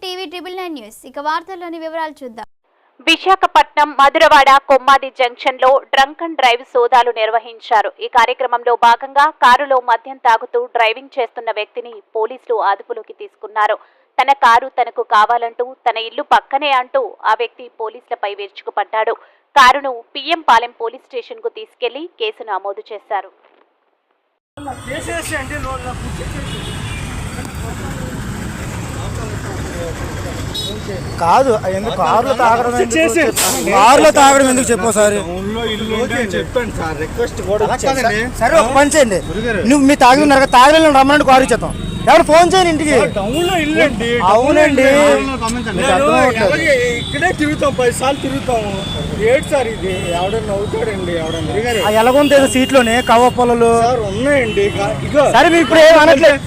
TV 999 news ఇక వార్తల్లోని వివరాలు చూద్దాం. విశాఖపట్నం మధురవాడ కొమ్మాది జంక్షన్ లో డ్రంక్ అండ్ డ్రైవ్ సోదాలు నిర్వహించారు. ఈ కార్యక్రమంలో భాగంగా కారులో మద్యం తాగుతూ డ్రైవింగ్ చేస్తున్న వ్యక్తిని పోలీసులు అదుపులోకి తీసుకున్నారు. తన కారు తనకు కావాలంటూ తన ఇల్లు పక్కనే అంటూ ఆ వ్యక్తి పోలీసులపై విరుచుకుపడ్డాడు. కారును పిఎం పాలెం పోలీస్ స్టేషన్ కు తీసుకెళ్లి కేసు నమోదు చేశారు. కాదు ఎందుకు కారులో తాగడం ఎందుకు చెప్పు సార్. సరే ఒక పని చేయండి, నువ్వు మీ తాగి తాగలేదు రమ్మని కారు ఇచ్చేస్తాం. ఎవరు ఫోన్ చేయండి ఇంటికి. అవునండి ఇక్కడే తిరుగుతాం, 10 సార్లు తిరుగుతాము. ఏడు సార్ ఇది ఎవడన్నా అవుతాడండి. ఎవడన్నా ఎలాగుంది సీట్లోనే కవ్వ పొలలు ఉన్నాయండి. సరే మీరు ఇప్పుడు ఏం అనట్లేదు.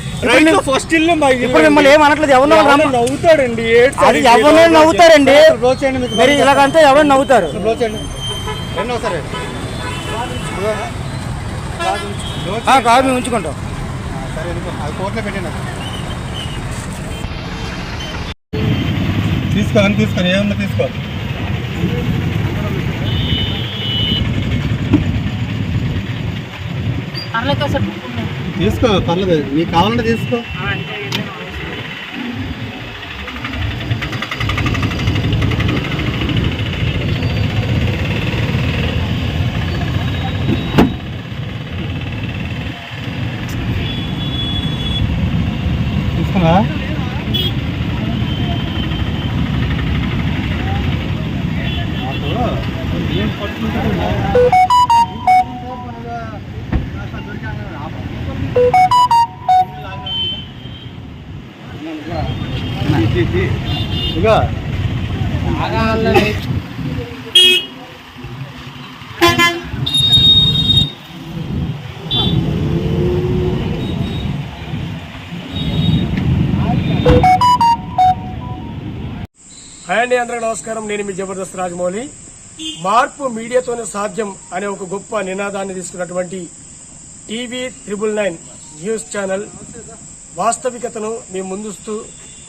ఫస్ట్ ఇల్లు ఇప్పుడు మిమ్మల్ని ఏం అనట్లేదు. ఎవరు నవ్వుతాడండి. అది ఎవరు నవ్వుతారండి. మీరు ఇలాగంటే ఎవరు నవ్వుతారు. కాదు మేము ఉంచుకుంటాం. తీసుకో ఏమన్నా తీసుకో పర్లేదు, నీకు కావాలంటే తీసుకో. తీసుకున్నా ఏం పట్టుకుంటా హాయ్ అండి, అందరికీ నమస్కారం. నేను మీ జబర్దస్త్ రాజమౌళి. మార్పు మీడియాతోనే సాధ్యం అనే ఒక గొప్ప నినాదాన్ని తీసుకున్నటువంటి టీవీ 999 న్యూస్ ఛానల్ వాస్తవికతను మీ ముందుస్తూ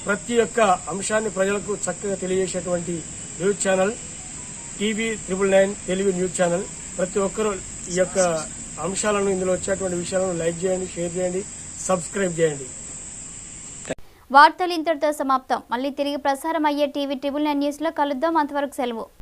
ప్రతి ఒక్క అంశాన్ని ప్రజలకు చక్కగా తెలియజేసేటువంటి news channel TV 999 Telugu news channel. ప్రతి ఒక్కరూ ఈ యొక్క అంశాలను, ఇందులో వచ్చేటువంటి విషయాలను లైక్ చేయండి, షేర్ చేయండి, సబ్స్క్రైబ్ చేయండి. వార్తలు ఇంతటితో సమాప్తం. మళ్ళీ తిరిగి ప్రసారం అయ్యే టీవీ 999 న్యూస్ లో కలుద్దాం. అంతవరకు సెలవు.